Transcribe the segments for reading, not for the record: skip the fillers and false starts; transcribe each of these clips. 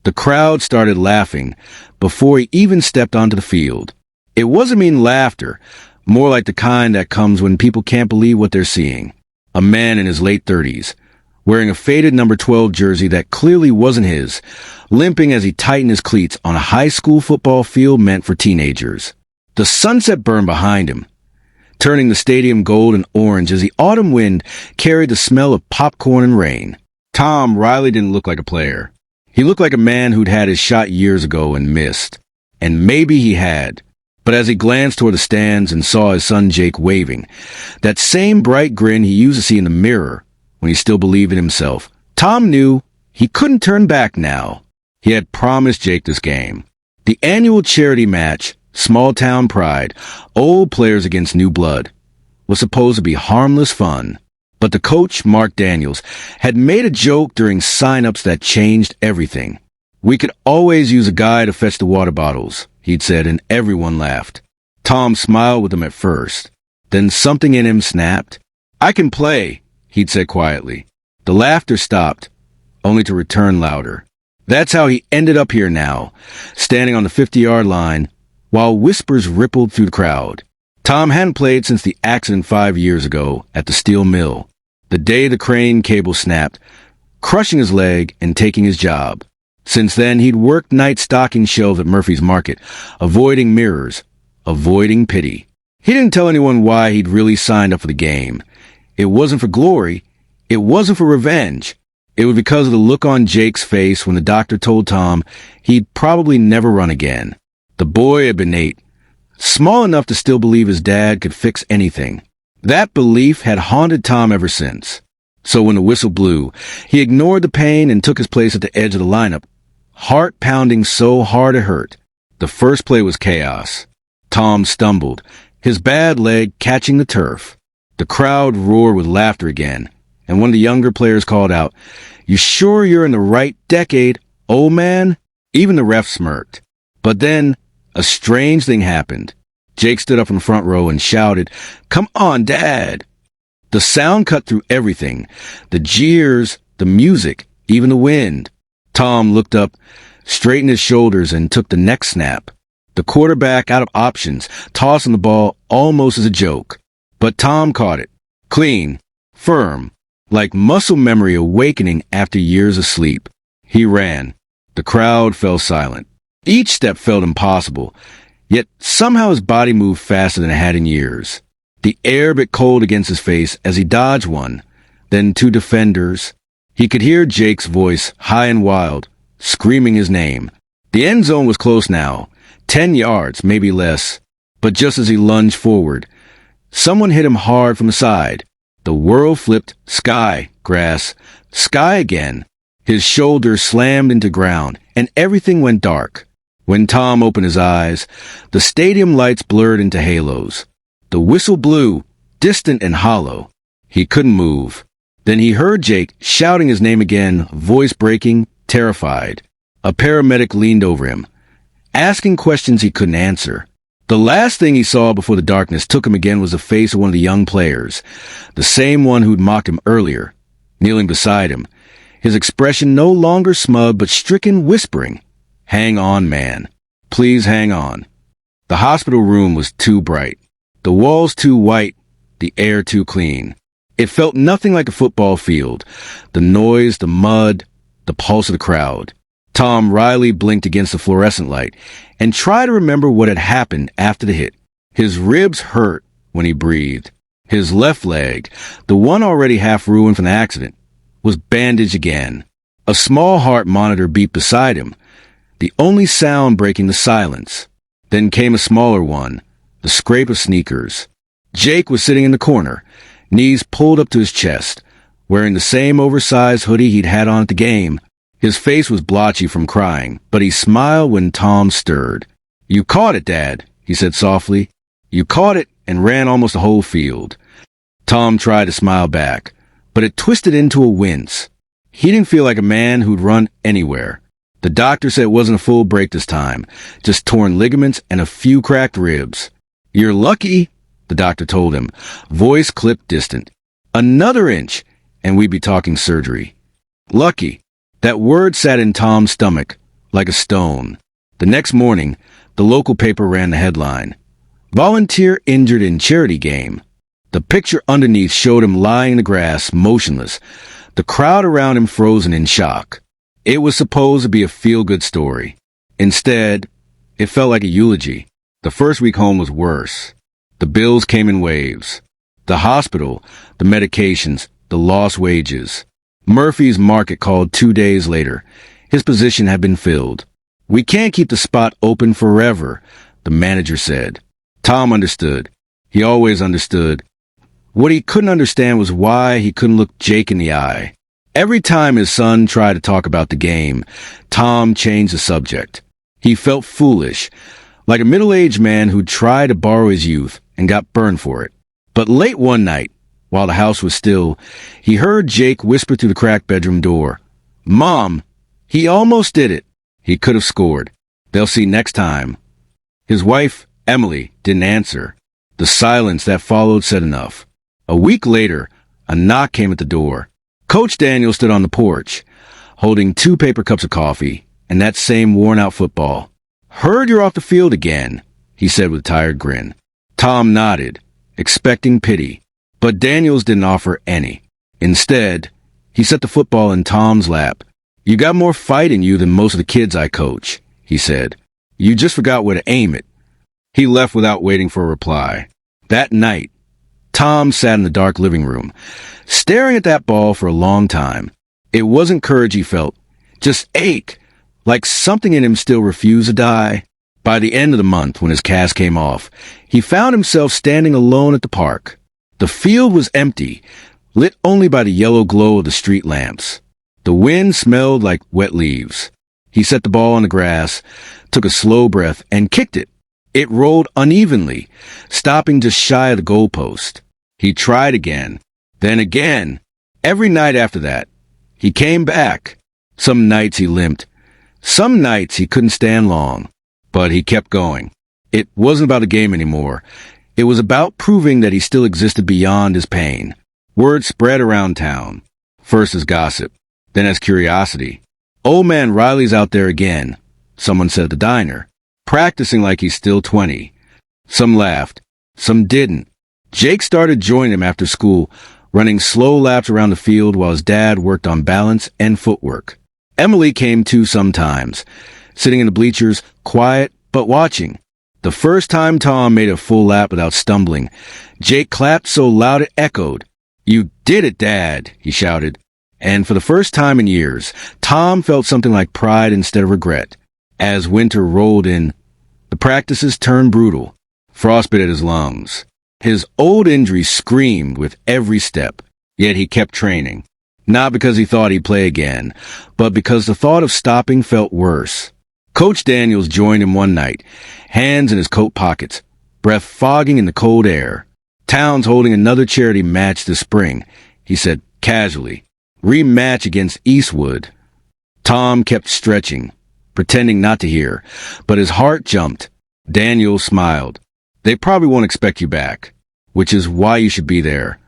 The crowd started laughing before he even stepped onto the field. It wasn't mean laughter, more like the kind that comes when people can't believe what they're seeing. A man in his late 30s, wearing a faded number 12 jersey that clearly wasn't his, limping as he tightened his cleats on a high school football field meant for teenagers. The sunset burned behind him, turning the stadium gold and orange as the autumn wind carried the smell of popcorn and rain. Tom Riley didn't look like a player. He looked like a man who'd had his shot years ago and missed. And maybe he had. But as he glanced toward the stands and saw his son Jake waving, that same bright grin he used to see in the mirror when he still believed in himself, Tom knew he couldn't turn back now. He had promised Jake this game. The annual charity match, Small Town Pride, old players against new blood, was supposed to be harmless fun. But the coach, Mark Daniels, had made a joke during sign-ups that changed everything. "We could always use a guy to fetch the water bottles," he'd said, and everyone laughed. Tom smiled with them at first. Then something in him snapped. "I can play," he'd said quietly. The laughter stopped, only to return louder. That's how he ended up here now, standing on the 50-yard line, while whispers rippled through the crowd. Tom hadn't played since the accident 5 years ago at the steel mill, the day the crane cable snapped, crushing his leg and taking his job. Since then, he'd worked night stocking shelves at Murphy's Market, avoiding mirrors, avoiding pity. He didn't tell anyone why he'd really signed up for the game. It wasn't for glory. It wasn't for revenge. It was because of the look on Jake's face when the doctor told Tom he'd probably never run again. The boy had been 8, small enough to still believe his dad could fix anything. That belief had haunted Tom ever since. So when the whistle blew, he ignored the pain and took his place at the edge of the lineup, heart pounding so hard it hurt. The first play was chaos. Tom stumbled, his bad leg catching the turf. The crowd roared with laughter again, and one of the younger players called out, "You sure you're in the right decade, old man?" Even the ref smirked. But then, a strange thing happened. Jake stood up in the front row and shouted, "Come on, Dad!" The sound cut through everything. The jeers, the music, even the wind. Tom looked up, straightened his shoulders, and took the next snap. The quarterback out of options, tossing the ball almost as a joke. But Tom caught it. Clean, firm, like muscle memory awakening after years of sleep. He ran. The crowd fell silent. Each step felt impossible, yet somehow his body moved faster than it had in years. The air bit cold against his face as he dodged one, then 2 defenders. He could hear Jake's voice, high and wild, screaming his name. The end zone was close now, 10 yards, maybe less. But just as he lunged forward, someone hit him hard from the side. The world flipped, sky, grass, sky again. His shoulders slammed into ground, and everything went dark. When Tom opened his eyes, the stadium lights blurred into halos. The whistle blew, distant and hollow. He couldn't move. Then he heard Jake shouting his name again, voice breaking, terrified. A paramedic leaned over him, asking questions he couldn't answer. The last thing he saw before the darkness took him again was the face of one of the young players, the same one who'd mocked him earlier, kneeling beside him, his expression no longer smug but stricken, whispering, "Hang on, man. Please hang on." The hospital room was too bright, the walls too white, the air too clean. It felt nothing like a football field, the noise, the mud, the pulse of the crowd. Tom Riley blinked against the fluorescent light and tried to remember what had happened after the hit. His ribs hurt when he breathed. His left leg, the one already half ruined from the accident, was bandaged again. A small heart monitor beeped beside him, the only sound breaking the silence. Then came a smaller one, the scrape of sneakers. Jake was sitting in the corner, knees pulled up to his chest, wearing the same oversized hoodie he'd had on at the game. His face was blotchy from crying, but he smiled when Tom stirred. "You caught it, Dad," he said softly. "You caught it and ran almost the whole field." Tom tried to smile back, but it twisted into a wince. He didn't feel like a man who'd run anywhere. The doctor said it wasn't a full break this time, just torn ligaments and a few cracked ribs. "You're lucky," the doctor told him, voice clipped distant. "Another inch, and we'd be talking surgery." Lucky. That word sat in Tom's stomach, like a stone. The next morning, the local paper ran the headline, "Volunteer injured in charity game." The picture underneath showed him lying in the grass, motionless, the crowd around him frozen in shock. It was supposed to be a feel-good story. Instead, it felt like a eulogy. The first week home was worse. The bills came in waves. The hospital, the medications, the lost wages. Murphy's Market called 2 days later. His position had been filled. "We can't keep the spot open forever," the manager said. Tom understood. He always understood. What he couldn't understand was why he couldn't look Jake in the eye. Every time his son tried to talk about the game, Tom changed the subject. He felt foolish, like a middle-aged man who tried to borrow his youth and got burned for it. But late one night, while the house was still, he heard Jake whisper through the cracked bedroom door, "Mom, he almost did it. He could have scored. They'll see next time." His wife, Emily, didn't answer. The silence that followed said enough. A week later, a knock came at the door. Coach Daniel stood on the porch, holding 2 paper cups of coffee and that same worn-out football. "Heard you're off the field again," he said with a tired grin. Tom nodded, expecting pity, but Daniels didn't offer any. Instead, he set the football in Tom's lap. "You got more fight in you than most of the kids I coach," he said. "You just forgot where to aim it." He left without waiting for a reply. That night, Tom sat in the dark living room, staring at that ball for a long time. It wasn't courage he felt, just ache, like something in him still refused to die. By the end of the month, when his cast came off, he found himself standing alone at the park. The field was empty, lit only by the yellow glow of the street lamps. The wind smelled like wet leaves. He set the ball on the grass, took a slow breath, and kicked it. It rolled unevenly, stopping just shy of the goalpost. He tried again, then again. Every night after that, he came back. Some nights he limped. Some nights he couldn't stand long. But he kept going. It wasn't about the game anymore. It was about proving that he still existed beyond his pain. Word spread around town. First as gossip, then as curiosity. "Old man Riley's out there again," someone said at the diner, practicing like he's still 20. Some laughed. Some didn't. Jake started joining him after school, running slow laps around the field while his dad worked on balance and footwork. Emily came too sometimes, sitting in the bleachers, quiet but watching. The first time Tom made a full lap without stumbling, Jake clapped so loud it echoed. "You did it, Dad," he shouted. And for the first time in years, Tom felt something like pride instead of regret. As winter rolled in, the practices turned brutal. Frost bit at his lungs. His old injury screamed with every step, yet he kept training. Not because he thought he'd play again, but because the thought of stopping felt worse. Coach Daniels joined him one night, hands in his coat pockets, breath fogging in the cold air. "Town's holding another charity match this spring," he said casually. "Rematch against Eastwood." Tom kept stretching, pretending not to hear, but his heart jumped. Daniels smiled. "They probably won't expect you back, which is why you should be there."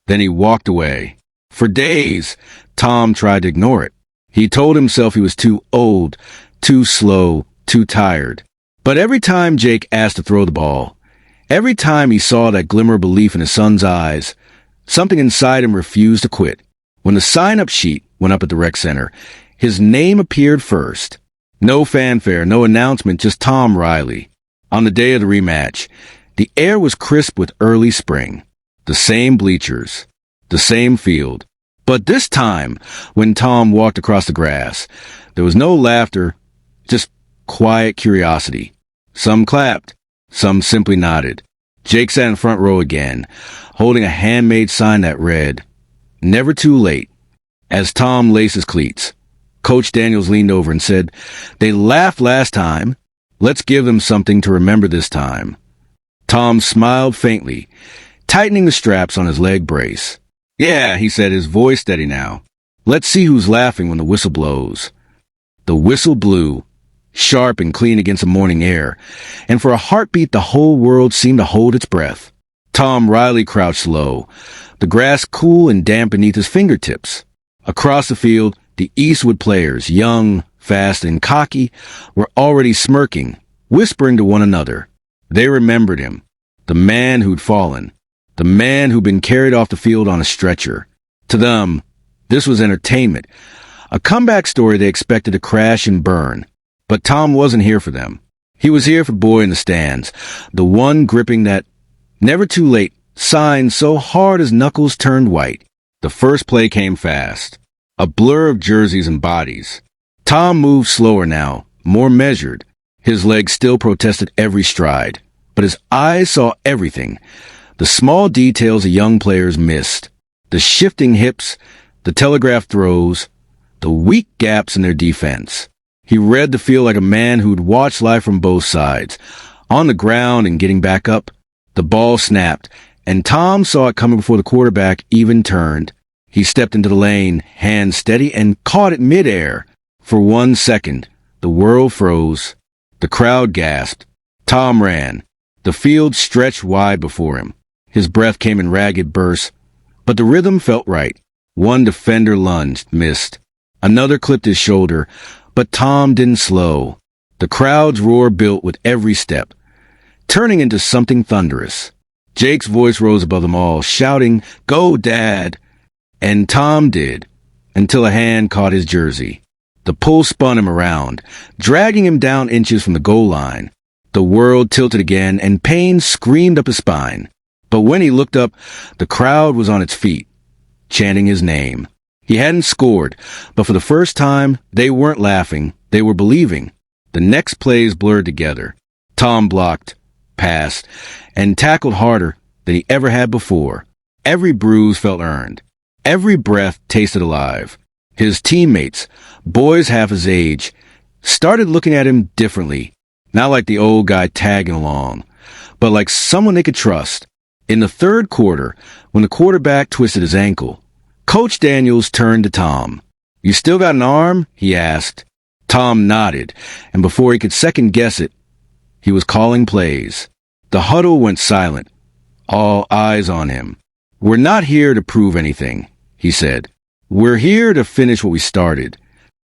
Then he walked away. For days, Tom tried to ignore it. He told himself he was too old, too slow, too tired. But every time Jake asked to throw the ball, every time he saw that glimmer of belief in his son's eyes, something inside him refused to quit. When the sign-up sheet went up at the rec center, his name appeared first. No fanfare, no announcement, just Tom Riley. On the day of the rematch, the air was crisp with early spring. The same bleachers, the same field. But this time, when Tom walked across the grass, there was no laughter, just quiet curiosity. Some clapped, some simply nodded. Jake sat in front row again, holding a handmade sign that read, "Never too late." As Tom laced his cleats, Coach Daniels leaned over and said, "They laughed last time. Let's give them something to remember this time." Tom smiled faintly, tightening the straps on his leg brace. "Yeah," he said, his voice steady now. "Let's see who's laughing when the whistle blows." The whistle blew, sharp and clean against the morning air, and for a heartbeat the whole world seemed to hold its breath. Tom Riley crouched low, the grass cool and damp beneath his fingertips. Across the field, the Eastwood players, young, fast and cocky, were already smirking, whispering to one another. They remembered him. The man who'd fallen. The man who'd been carried off the field on a stretcher. To them, this was entertainment. A comeback story they expected to crash and burn. But Tom wasn't here for them. He was here for the boy in the stands, the one gripping that "never too late" sign so hard his knuckles turned white. The first play came fast. A blur of jerseys and bodies. Tom moved slower now, more measured. His legs still protested every stride, but his eyes saw everything. The small details of young players missed. The shifting hips, the telegraph throws, the weak gaps in their defense. He read the field like a man who'd watched life from both sides. On the ground and getting back up, the ball snapped, and Tom saw it coming before the quarterback even turned. He stepped into the lane, hands steady, and caught it midair. For 1 second, the world froze. The crowd gasped. Tom ran. The field stretched wide before him. His breath came in ragged bursts, but the rhythm felt right. One defender lunged, missed. Another clipped his shoulder, but Tom didn't slow. The crowd's roar built with every step, turning into something thunderous. Jake's voice rose above them all, shouting, "Go, Dad!" And Tom did, until a hand caught his jersey. The pull spun him around, dragging him down inches from the goal line. The world tilted again, and pain screamed up his spine. But when he looked up, the crowd was on its feet, chanting his name. He hadn't scored, but for the first time, they weren't laughing, they were believing. The next plays blurred together. Tom blocked, passed, and tackled harder than he ever had before. Every bruise felt earned. Every breath tasted alive. His teammates, boys half his age, started looking at him differently, not like the old guy tagging along, but like someone they could trust. In the third quarter, when the quarterback twisted his ankle, Coach Daniels turned to Tom. "You still got an arm?" he asked. Tom nodded, and before he could second-guess it, he was calling plays. The huddle went silent, all eyes on him. "We're not here to prove anything," he said. "We're here to finish what we started."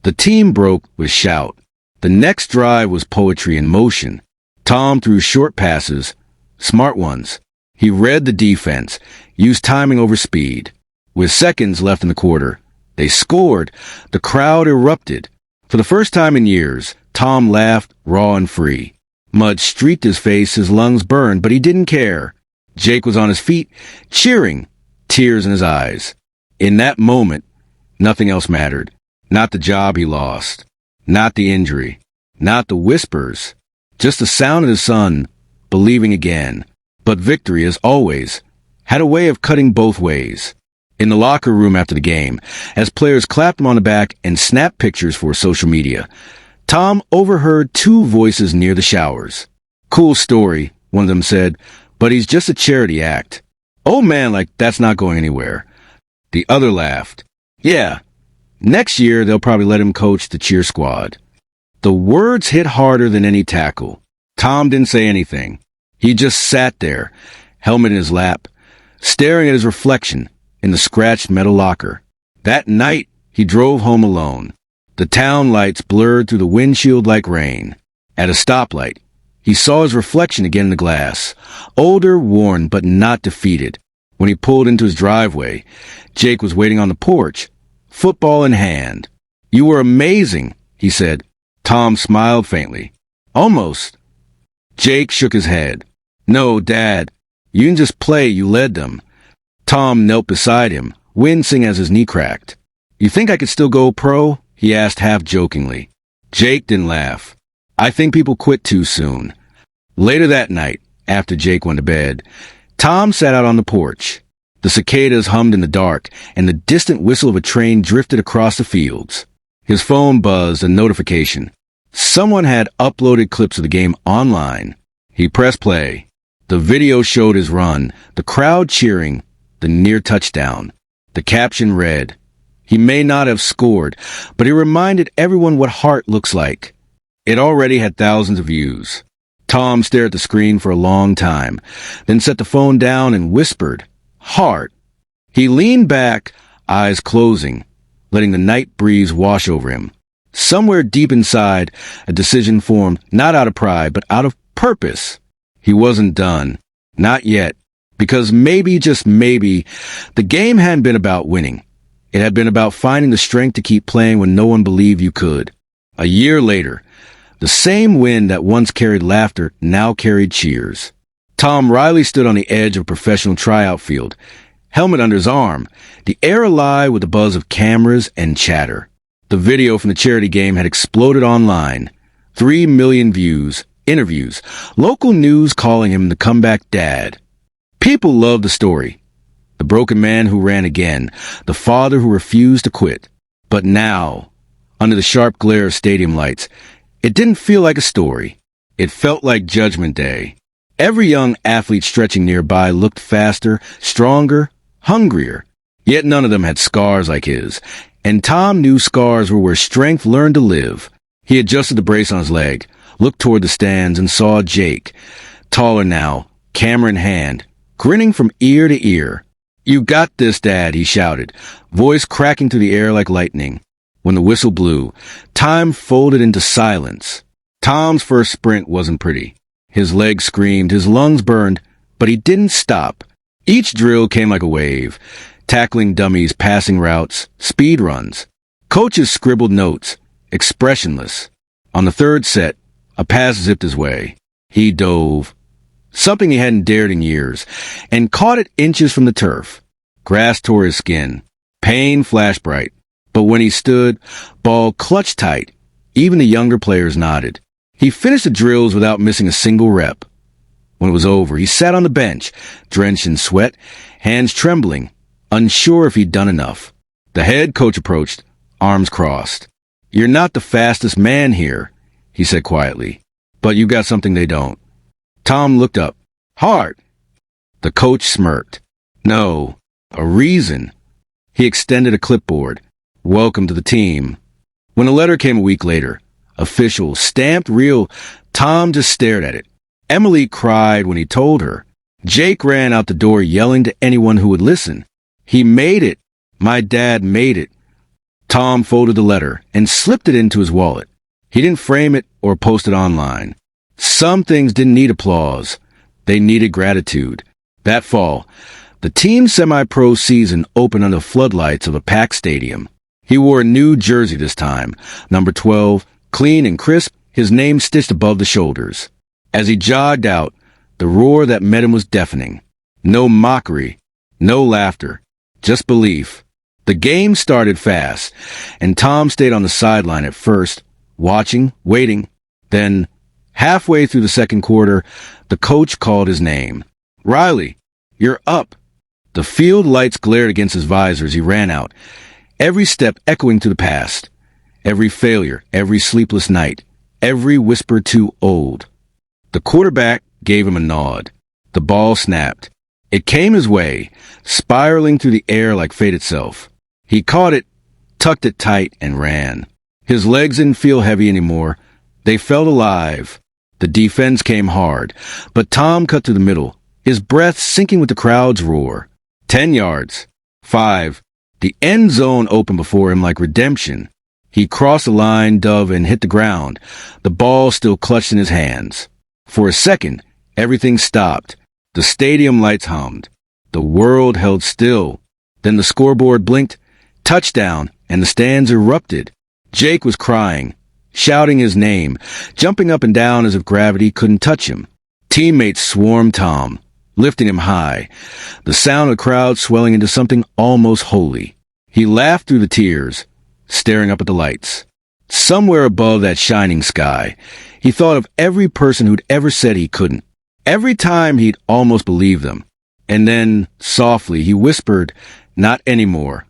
The team broke with shout. The next drive was poetry in motion. Tom threw short passes, smart ones. He read the defense, used timing over speed. With seconds left in the quarter, they scored. The crowd erupted. For the first time in years, Tom laughed, raw and free. Mud streaked his face, his lungs burned, but he didn't care. Jake was on his feet, cheering, tears in his eyes. In that moment, nothing else mattered. Not the job he lost. Not the injury. Not the whispers. Just the sound of his son believing again. But victory, as always, had a way of cutting both ways. In the locker room after the game, as players clapped him on the back and snapped pictures for social media, Tom overheard two voices near the showers. "Cool story," one of them said, "but he's just a charity act. Old man, like that's not going anywhere." The other laughed. "Yeah, next year they'll probably let him coach the cheer squad." The words hit harder than any tackle. Tom didn't say anything. He just sat there, helmet in his lap, staring at his reflection in the scratched metal locker. That night, he drove home alone. The town lights blurred through the windshield like rain. At a stoplight, he saw his reflection again in the glass, older, worn, but not defeated. When he pulled into his driveway, Jake was waiting on the porch, football in hand. "You were amazing," he said. Tom smiled faintly. "Almost." Jake shook his head. "No, Dad. You didn't just play, you led them." Tom knelt beside him, wincing as his knee cracked. "You think I could still go pro?" he asked half-jokingly. Jake didn't laugh. "I think people quit too soon." Later that night, after Jake went to bed, Tom sat out on the porch. The cicadas hummed in the dark, and the distant whistle of a train drifted across the fields. His phone buzzed a notification. Someone had uploaded clips of the game online. He pressed play. The video showed his run, the crowd cheering, the near touchdown. The caption read, "He may not have scored, but he reminded everyone what heart looks like." It already had thousands of views. Tom stared at the screen for a long time, then set the phone down and whispered, "Heart." He leaned back, eyes closing, letting the night breeze wash over him. Somewhere deep inside, a decision formed not out of pride, but out of purpose. He wasn't done. Not yet. Because maybe, just maybe, the game hadn't been about winning. It had been about finding the strength to keep playing when no one believed you could. A year later, the same wind that once carried laughter now carried cheers. Tom Riley stood on the edge of a professional tryout field, helmet under his arm, the air alive with the buzz of cameras and chatter. The video from the charity game had exploded online. 3 million views, interviews, local news calling him the comeback dad. People loved the story. The broken man who ran again, the father who refused to quit. But now, under the sharp glare of stadium lights, it didn't feel like a story. It felt like Judgment Day. Every young athlete stretching nearby looked faster, stronger, hungrier. Yet none of them had scars like his. And Tom knew scars were where strength learned to live. He adjusted the brace on his leg, looked toward the stands, and saw Jake, taller now, camera in hand, grinning from ear to ear. "You got this, Dad," he shouted, voice cracking through the air like lightning. When the whistle blew, time folded into silence. Tom's first sprint wasn't pretty. His legs screamed, his lungs burned, but he didn't stop. Each drill came like a wave, tackling dummies, passing routes, speed runs. Coaches scribbled notes, expressionless. On the third set, a pass zipped his way. He dove, something he hadn't dared in years, and caught it inches from the turf. Grass tore his skin. Pain flashed bright. But when he stood, ball clutched tight, even the younger players nodded. He finished the drills without missing a single rep. When it was over, he sat on the bench, drenched in sweat, hands trembling, unsure if he'd done enough. The head coach approached, arms crossed. "You're not the fastest man here," he said quietly, "but you've got something they don't." Tom looked up. "Heart." The coach smirked. "No, a reason." He extended a clipboard. "Welcome to the team." When a letter came a week later, official, stamped real, Tom just stared at it. Emily cried when he told her. Jake ran out the door yelling to anyone who would listen. "He made it. My dad made it." Tom folded the letter and slipped it into his wallet. He didn't frame it or post it online. Some things didn't need applause. They needed gratitude. That fall, the team's semi-pro season opened under the floodlights of a packed stadium. He wore a new jersey this time, number 12, clean and crisp, his name stitched above the shoulders. As he jogged out, the roar that met him was deafening. No mockery, no laughter, just belief. The game started fast, and Tom stayed on the sideline at first, watching, waiting. Then, halfway through the second quarter, the coach called his name. "Riley, you're up." The field lights glared against his visor as he ran out, every step echoing to the past. Every failure, every sleepless night, every whisper too old. The quarterback gave him a nod. The ball snapped. It came his way, spiraling through the air like fate itself. He caught it, tucked it tight, and ran. His legs didn't feel heavy anymore. They felt alive. The defense came hard, but Tom cut through the middle, his breath sinking with the crowd's roar. 10 yards. 5. The end zone opened before him like redemption. He crossed the line, dove, and hit the ground, the ball still clutched in his hands. For a second, everything stopped. The stadium lights hummed. The world held still. Then the scoreboard blinked, touchdown, and the stands erupted. Jake was crying, shouting his name, jumping up and down as if gravity couldn't touch him. Teammates swarmed Tom, lifting him high, the sound of the crowd swelling into something almost holy. He laughed through the tears, staring up at the lights. Somewhere above that shining sky, he thought of every person who'd ever said he couldn't. Every time he'd almost believed them. And then, softly, he whispered, "Not anymore."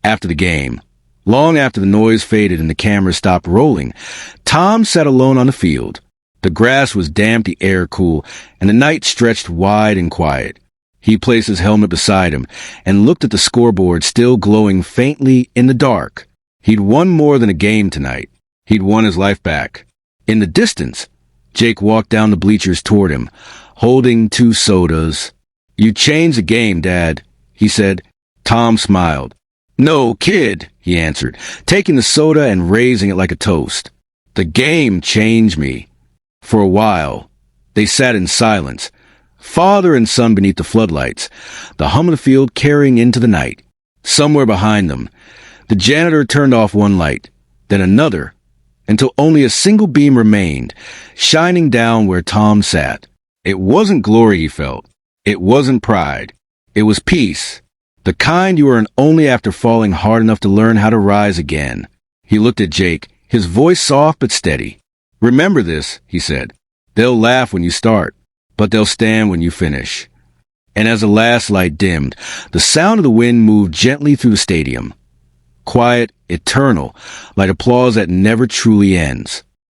After the game, long after the noise faded and the cameras stopped rolling, Tom sat alone on the field. The grass was damp, the air cool, and the night stretched wide and quiet. He placed his helmet beside him and looked at the scoreboard still glowing faintly in the dark. He'd won more than a game tonight. He'd won his life back. In the distance, Jake walked down the bleachers toward him, holding 2 sodas. "You changed the game, Dad," he said. Tom smiled. "No, kid," he answered, taking the soda and raising it like a toast. "The game changed me." For a while, they sat in silence, father and son beneath the floodlights, the hum of the field carrying into the night. Somewhere behind them, the janitor turned off one light, then another, until only a single beam remained, shining down where Tom sat. It wasn't glory he felt. It wasn't pride. It was peace. The kind you earn only after falling hard enough to learn how to rise again. He looked at Jake, his voice soft but steady. "Remember this," he said. "They'll laugh when you start, but they'll stand when you finish." And as the last light dimmed, the sound of the wind moved gently through the stadium. Quiet, eternal, like applause that never truly ends.